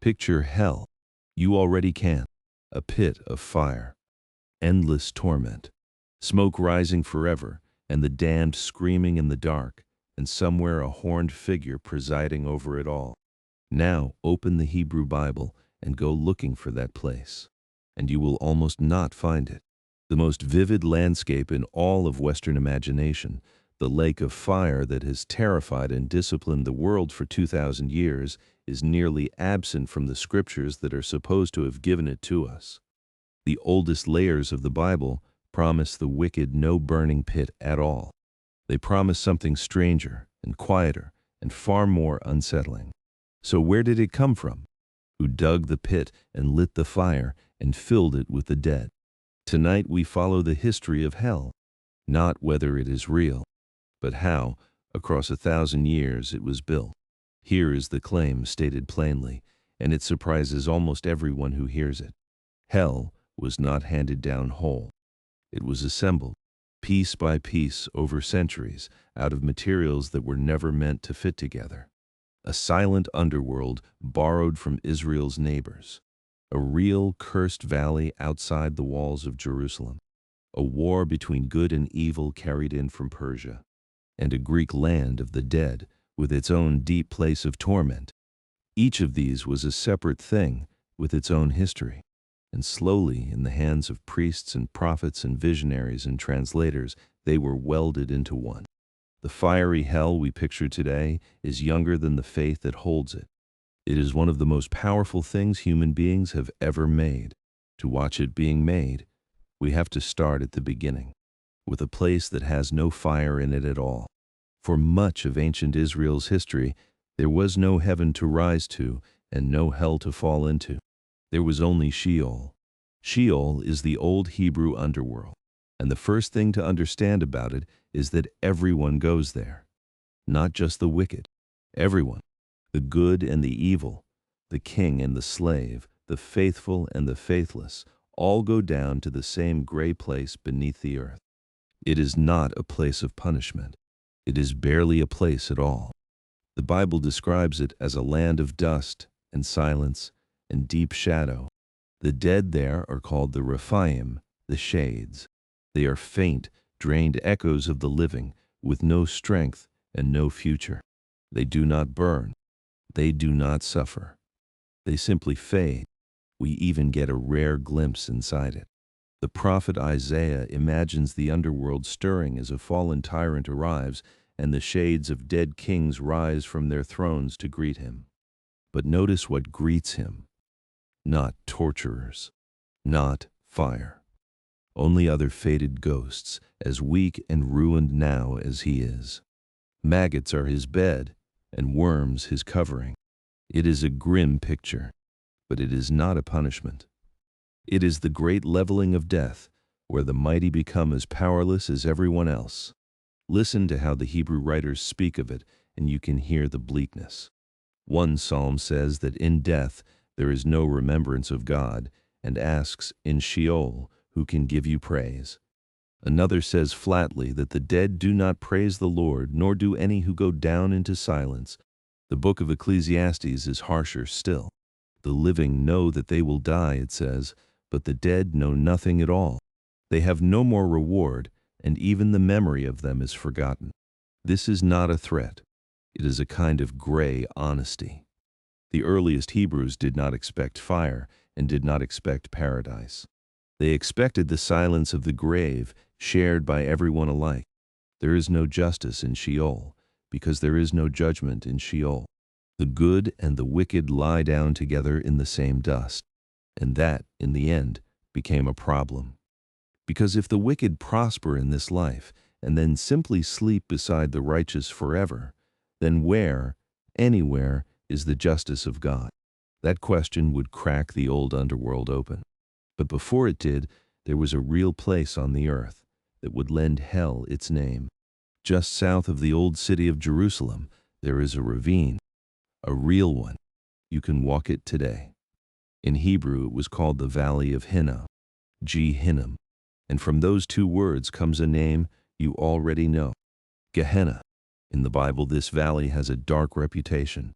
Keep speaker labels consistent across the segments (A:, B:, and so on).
A: Picture hell. You already can. A pit of fire. Endless torment. Smoke rising forever, and the damned screaming in the dark, and somewhere a horned figure presiding over it all. Now open the Hebrew Bible and go looking for that place, and you will almost not find it. The most vivid landscape in all of Western imagination, the lake of fire that has terrified and disciplined the world for 2,000 years, is nearly absent from the scriptures that are supposed to have given it to us. The oldest layers of the Bible promise the wicked no burning pit at all. They promise something stranger and quieter and far more unsettling. So where did it come from? Who dug the pit and lit the fire and filled it with the dead? Tonight we follow the history of hell, not whether it is real, but how, across 1,000 years, it was built. Here is the claim stated plainly, and it surprises almost everyone who hears it. Hell was not handed down whole. It was assembled, piece by piece over centuries, out of materials that were never meant to fit together. A silent underworld borrowed from Israel's neighbors. A real cursed valley outside the walls of Jerusalem. A war between good and evil carried in from Persia. And a Greek land of the dead with its own deep place of torment. Each of these was a separate thing with its own history. And slowly, in the hands of priests and prophets and visionaries and translators, they were welded into one. The fiery hell we picture today is younger than the faith that holds it. It is one of the most powerful things human beings have ever made. To watch it being made, we have to start at the beginning, with a place that has no fire in it at all. For much of ancient Israel's history, there was no heaven to rise to and no hell to fall into. There was only Sheol. Sheol is the old Hebrew underworld, and the first thing to understand about it is that everyone goes there. Not just the wicked. Everyone. The good and the evil, the king and the slave, the faithful and the faithless, all go down to the same gray place beneath the earth. It is not a place of punishment. It is barely a place at all. The Bible describes it as a land of dust and silence and deep shadow. The dead there are called the Rephaim, the shades. They are faint, drained echoes of the living, with no strength and no future. They do not burn. They do not suffer. They simply fade. We even get a rare glimpse inside it. The prophet Isaiah imagines the underworld stirring as a fallen tyrant arrives and the shades of dead kings rise from their thrones to greet him. But notice what greets him. Not torturers, not fire. Only other faded ghosts, as weak and ruined now as he is. Maggots are his bed, and worms his covering. It is a grim picture, but it is not a punishment. It is the great leveling of death, where the mighty become as powerless as everyone else. Listen to how the Hebrew writers speak of it, and you can hear the bleakness. One psalm says that in death there is no remembrance of God, and asks, in Sheol, who can give you praise? Another says flatly that the dead do not praise the Lord, nor do any who go down into silence. The book of Ecclesiastes is harsher still. The living know that they will die, it says, but the dead know nothing at all. They have no more reward, and even the memory of them is forgotten. This is not a threat. It is a kind of gray honesty. The earliest Hebrews did not expect fire and did not expect paradise. They expected the silence of the grave, shared by everyone alike. There is no justice in Sheol, because there is no judgment in Sheol. The good and the wicked lie down together in the same dust, and that, in the end, became a problem. Because if the wicked prosper in this life, and then simply sleep beside the righteous forever, then where, anywhere, is the justice of God? That question would crack the old underworld open. But before it did, there was a real place on the earth that would lend hell its name. Just south of the old city of Jerusalem, there is a ravine, a real one. You can walk it today. In Hebrew, it was called the Valley of Hinnom, Gehenna. And from those two words comes a name you already know, Gehenna. In the Bible, this valley has a dark reputation.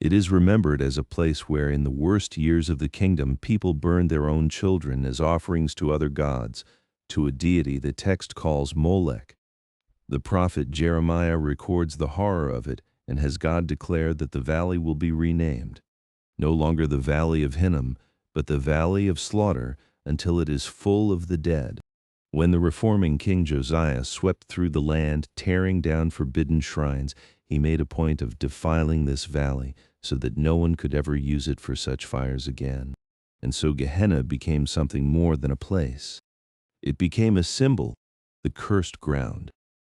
A: It is remembered as a place where, in the worst years of the kingdom, people burned their own children as offerings to other gods, to a deity the text calls Molech. The prophet Jeremiah records the horror of it and has God declared that the valley will be renamed, no longer the Valley of Hinnom, but the Valley of Slaughter, until it is full of the dead. When the reforming King Josiah swept through the land, tearing down forbidden shrines, he made a point of defiling this valley so that no one could ever use it for such fires again. And so Gehenna became something more than a place. It became a symbol, the cursed ground,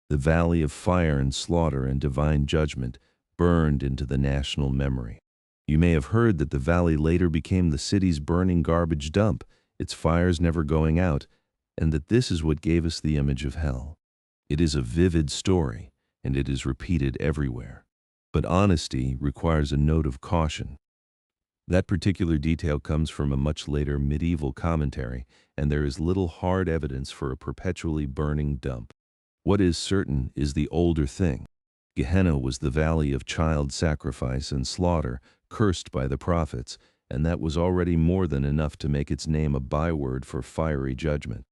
A: the valley of fire and slaughter and divine judgment, burned into the national memory. You may have heard that the valley later became the city's burning garbage dump, its fires never going out, and that this is what gave us the image of hell. It is a vivid story, and it is repeated everywhere. But honesty requires a note of caution. That particular detail comes from a much later medieval commentary, and there is little hard evidence for a perpetually burning dump. What is certain is the older thing. Gehenna was the valley of child sacrifice and slaughter, cursed by the prophets, and that was already more than enough to make its name a byword for fiery judgment.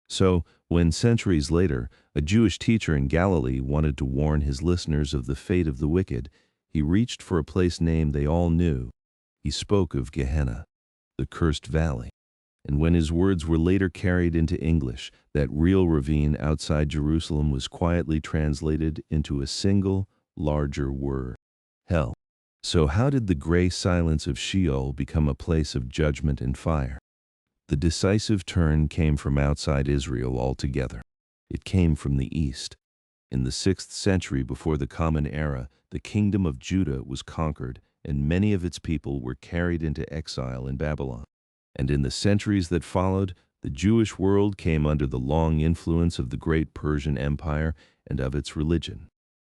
A: So, when centuries later, a Jewish teacher in Galilee wanted to warn his listeners of the fate of the wicked, he reached for a place name they all knew. He spoke of Gehenna, the cursed valley. And when his words were later carried into English, that real ravine outside Jerusalem was quietly translated into a single, larger word: hell. So how did the gray silence of Sheol become a place of judgment and fire? The decisive turn came from outside Israel altogether. It came from the east. In the 6th century before the Common Era, the kingdom of Judah was conquered, and many of its people were carried into exile in Babylon. And in the centuries that followed, the Jewish world came under the long influence of the great Persian Empire and of its religion.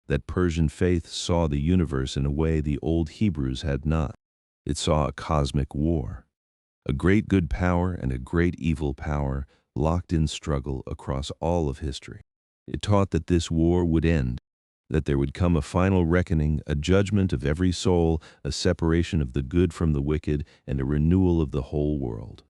A: That Persian faith saw the universe in a way the old Hebrews had not. It saw a cosmic war, a great good power and a great evil power locked in struggle across all of history. It taught that this war would end, that there would come a final reckoning, a judgment of every soul, a separation of the good from the wicked, and a renewal of the whole world.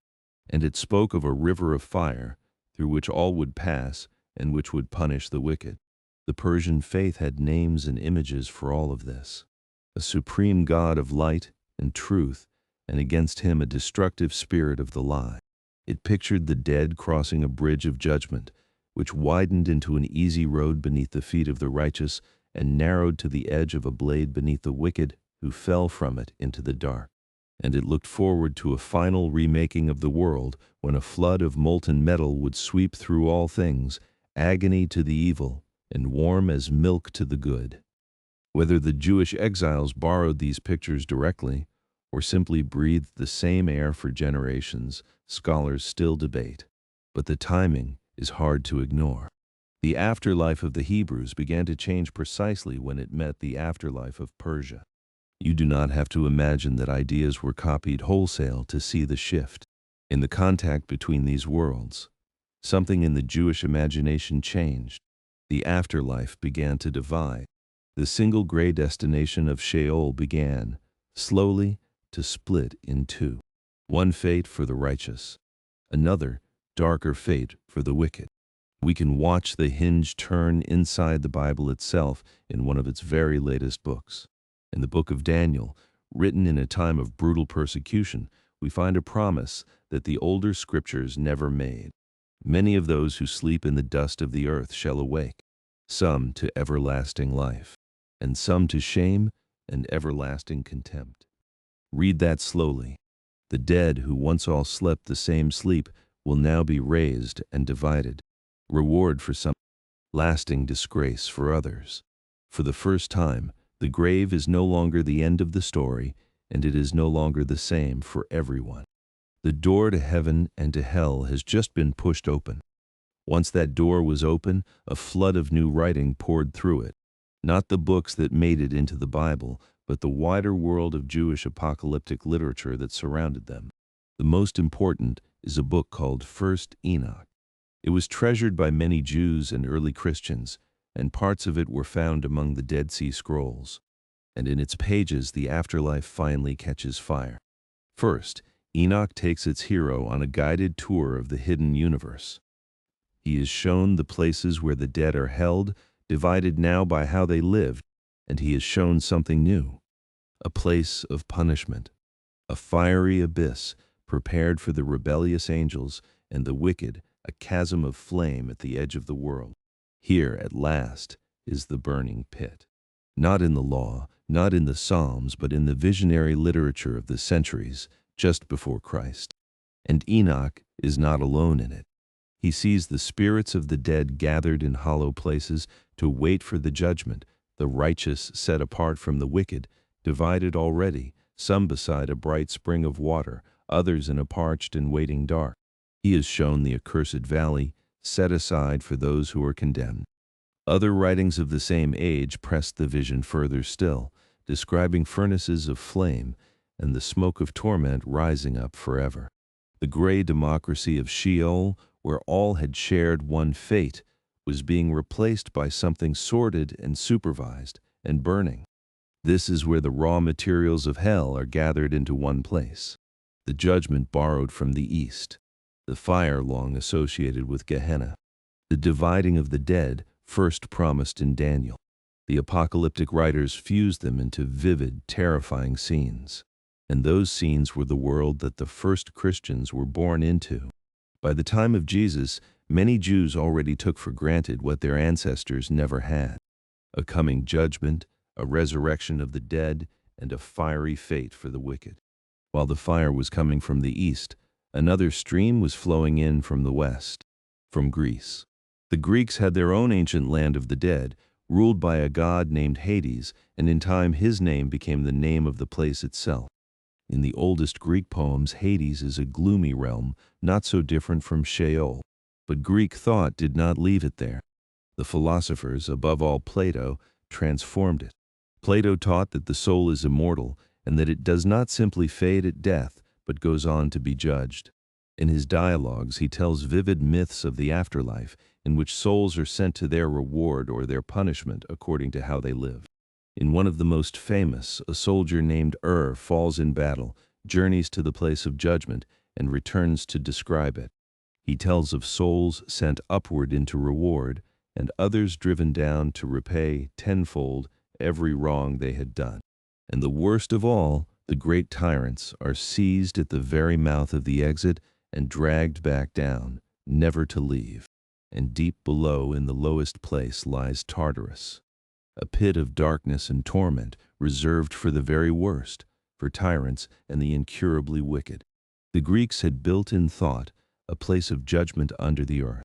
A: And it spoke of a river of fire, through which all would pass, and which would punish the wicked. The Persian faith had names and images for all of this. A supreme God of light and truth, and against him a destructive spirit of the lie. It pictured the dead crossing a bridge of judgment, which widened into an easy road beneath the feet of the righteous and narrowed to the edge of a blade beneath the wicked who fell from it into the dark. And it looked forward to a final remaking of the world when a flood of molten metal would sweep through all things, agony to the evil and warm as milk to the good. Whether the Jewish exiles borrowed these pictures directly or simply breathed the same air for generations, scholars still debate. But the timing is hard to ignore. The afterlife of the Hebrews began to change precisely when it met the afterlife of Persia. You do not have to imagine that ideas were copied wholesale to see the shift. In the contact between these worlds, something in the Jewish imagination changed. The afterlife began to divide. The single gray destination of Sheol began, slowly, to split in two. One fate for the righteous, another darker fate for the wicked. We can watch the hinge turn inside the Bible itself in one of its very latest books. In the book of Daniel, written in a time of brutal persecution, we find a promise that the older scriptures never made. Many of those who sleep in the dust of the earth shall awake, some to everlasting life, and some to shame and everlasting contempt. Read that slowly. The dead who once all slept the same sleep will now be raised and divided. Reward for some, lasting disgrace for others. For the first time, the grave is no longer the end of the story, and it is no longer the same for everyone. The door to heaven and to hell has just been pushed open. Once that door was open, a flood of new writing poured through it. Not the books that made it into the Bible, but the wider world of Jewish apocalyptic literature that surrounded them. The most important is a book called First Enoch. It was treasured by many Jews and early Christians, and parts of it were found among the Dead Sea Scrolls. and in its pages the afterlife finally catches fire. First, Enoch takes its hero on a guided tour of the hidden universe. He is shown the places where the dead are held, divided now by how they lived, and he is shown something new, a place of punishment, a fiery abyss prepared for the rebellious angels and the wicked, a chasm of flame at the edge of the world. Here, at last, is the burning pit. Not in the law, not in the Psalms, but in the visionary literature of the centuries just before Christ. And Enoch is not alone in it. He sees the spirits of the dead gathered in hollow places to wait for the judgment, the righteous set apart from the wicked, divided already, some beside a bright spring of water, others in a parched and waiting dark. He is shown the accursed valley, set aside for those who are condemned. Other writings of the same age pressed the vision further still, describing furnaces of flame and the smoke of torment rising up forever. The gray democracy of Sheol, where all had shared one fate, was being replaced by something sordid and supervised and burning. This is where the raw materials of hell are gathered into one place. The judgment borrowed from the east, the fire long associated with Gehenna, the dividing of the dead first promised in Daniel. The apocalyptic writers fused them into vivid, terrifying scenes. And those scenes were the world that the first Christians were born into. By the time of Jesus, many Jews already took for granted what their ancestors never had: a coming judgment, a resurrection of the dead, and a fiery fate for the wicked. While the fire was coming from the east, another stream was flowing in from the west, from Greece. The Greeks had their own ancient land of the dead, ruled by a god named Hades, and in time his name became the name of the place itself. In the oldest Greek poems, Hades is a gloomy realm, not so different from Sheol. But Greek thought did not leave it there. The philosophers, above all Plato, transformed it. Plato taught that the soul is immortal and that it does not simply fade at death, but goes on to be judged. In his dialogues, he tells vivid myths of the afterlife, in which souls are sent to their reward or their punishment according to how they live. In one of the most famous, a soldier named falls in battle, journeys to the place of judgment, and returns to describe it. He tells of souls sent upward into reward, and others driven down to repay tenfold every wrong they had done. And the worst of all, the great tyrants are seized at the very mouth of the exit and dragged back down, never to leave. And deep below, in the lowest place, lies Tartarus, a pit of darkness and torment reserved for the very worst, for tyrants and the incurably wicked. The Greeks had built in thought a place of judgment under the earth.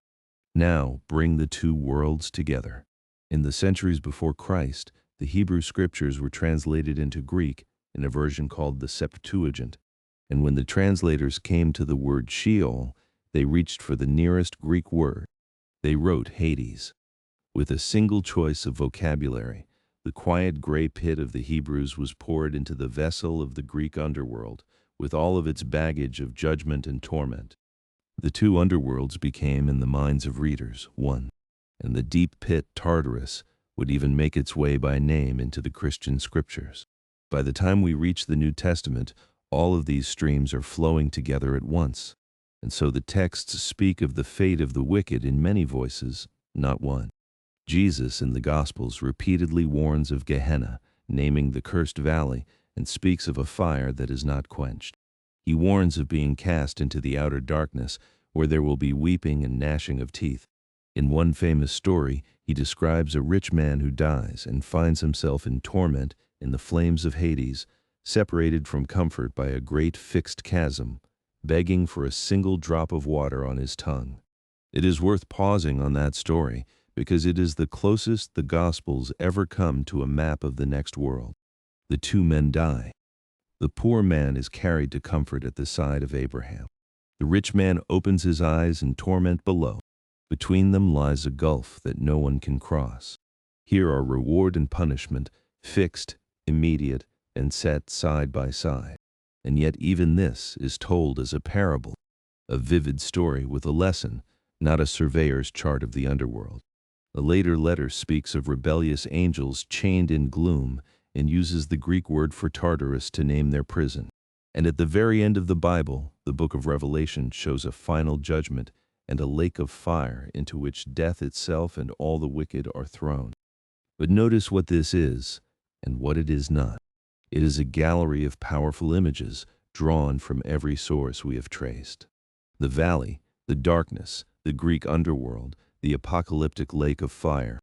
A: Now bring the two worlds together. In the centuries before Christ, the Hebrew scriptures were translated into Greek in a version called the Septuagint, and when the translators came to the word Sheol, they reached for the nearest Greek word. They wrote Hades. With a single choice of vocabulary, the quiet gray pit of the Hebrews was poured into the vessel of the Greek underworld, with all of its baggage of judgment and torment. The two underworlds became, in the minds of readers, one, and the deep pit Tartarus would even make its way by name into the Christian scriptures. By the time we reach the New Testament, all of these streams are flowing together at once, and so the texts speak of the fate of the wicked in many voices, not one. Jesus in the Gospels repeatedly warns of Gehenna, naming the cursed valley, and speaks of a fire that is not quenched. He warns of being cast into the outer darkness, where there will be weeping and gnashing of teeth. In one famous story, he describes a rich man who dies and finds himself in torment in the flames of Hades, separated from comfort by a great fixed chasm, begging for a single drop of water on his tongue. It is worth pausing on that story, because it is the closest the Gospels ever come to a map of the next world. The two men die. The poor man is carried to comfort at the side of Abraham. The rich man opens his eyes in torment below. Between them lies a gulf that no one can cross. Here are reward and punishment, fixed, immediate, and set side by side. And yet even this is told as a parable, a vivid story with a lesson, not a surveyor's chart of the underworld. A later letter speaks of rebellious angels chained in gloom, and uses the Greek word for Tartarus to name their prison. And at the very end of the Bible, the book of Revelation shows a final judgment and a lake of fire into which death itself and all the wicked are thrown. But notice what this is and what it is not. It is a gallery of powerful images drawn from every source we have traced. The valley, the darkness, the Greek underworld, the apocalyptic lake of fire.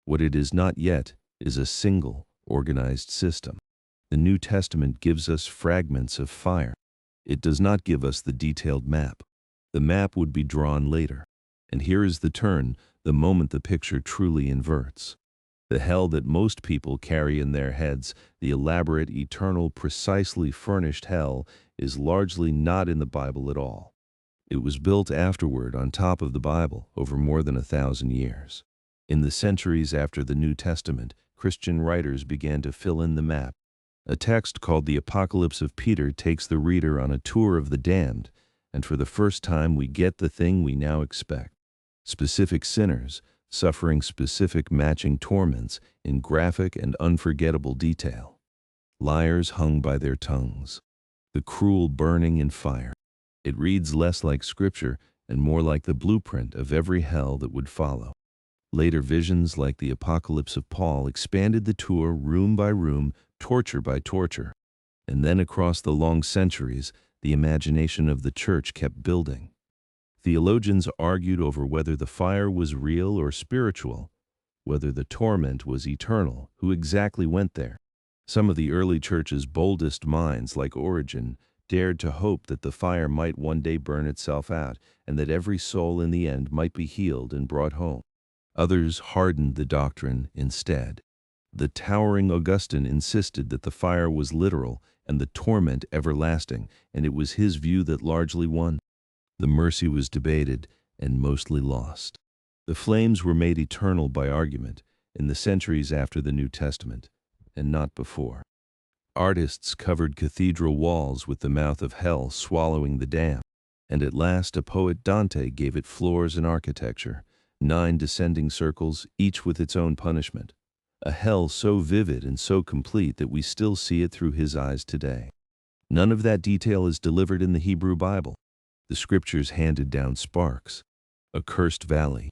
A: What it is not yet is a single, organized system. The New Testament gives us fragments of fire. It does not give us the detailed map. The map would be drawn later. And here is the turn, the moment the picture truly inverts. The hell that most people carry in their heads, the elaborate, eternal, precisely furnished hell, is largely not in the Bible at all. It was built afterward on top of the Bible over more than 1,000 years. In the centuries after the New Testament, Christian writers began to fill in the map. A text called the Apocalypse of Peter takes the reader on a tour of the damned, and for the first time we get the thing we now expect. Specific sinners, suffering specific matching torments in graphic and unforgettable detail. Liars hung by their tongues. The cruel burning in fire. It reads less like scripture and more like the blueprint of every hell that would follow. Later visions like the Apocalypse of Paul expanded the tour room by room, torture by torture. And then across the long centuries, the imagination of the church kept building. Theologians argued over whether the fire was real or spiritual, whether the torment was eternal, who exactly went there. Some of the early church's boldest minds, like Origen, dared to hope that the fire might one day burn itself out and that every soul in the end might be healed and brought home. Others hardened the doctrine instead. The towering Augustine insisted that the fire was literal and the torment everlasting, and it was his view that largely won. The mercy was debated and mostly lost. The flames were made eternal by argument in the centuries after the New Testament, and not before. Artists covered cathedral walls with the mouth of hell swallowing the damned, and at last a poet, Dante, gave it floors and architecture, 9 descending circles, each with its own punishment. A hell so vivid and so complete that we still see it through his eyes today. None of that detail is delivered in the Hebrew Bible. The scriptures handed down sparks, a cursed valley,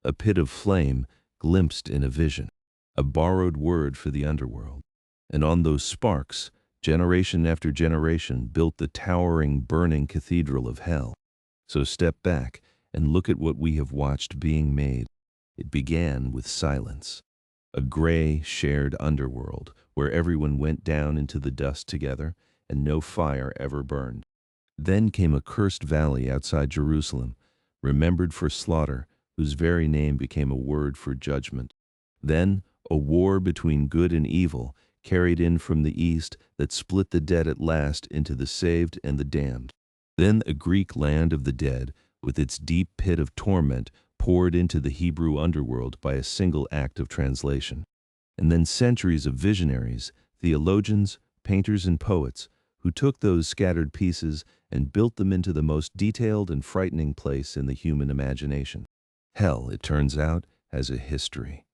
A: a pit of flame glimpsed in a vision, a borrowed word for the underworld. And on those sparks, generation after generation built the towering, burning cathedral of hell. So step back and look at what we have watched being made. It began with silence. A gray, shared underworld where everyone went down into the dust together and no fire ever burned. Then came a cursed valley outside Jerusalem, remembered for slaughter, whose very name became a word for judgment. Then a war between good and evil, carried in from the east, that split the dead at last into the saved and the damned. Then a Greek land of the dead, with its deep pit of torment, poured into the Hebrew underworld by a single act of translation. And then centuries of visionaries, theologians, painters, and poets, who took those scattered pieces and built them into the most detailed and frightening place in the human imagination. Hell, it turns out, has a history.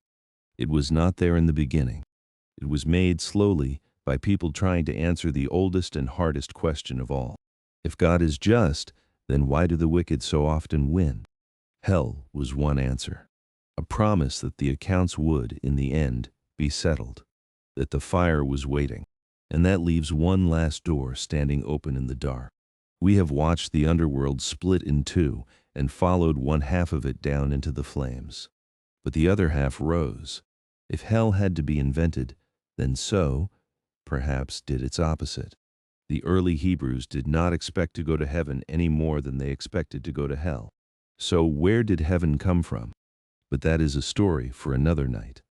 A: It was not there in the beginning. It was made slowly by people trying to answer the oldest and hardest question of all. If God is just, then why do the wicked so often win? Hell was one answer. A promise that the accounts would, in the end, be settled. That the fire was waiting. And that leaves one last door standing open in the dark. We have watched the underworld split in two and followed one half of it down into the flames. But the other half rose. If hell had to be invented, then so, perhaps, did its opposite. The early Hebrews did not expect to go to heaven any more than they expected to go to hell. So where did heaven come from? But that is a story for another night.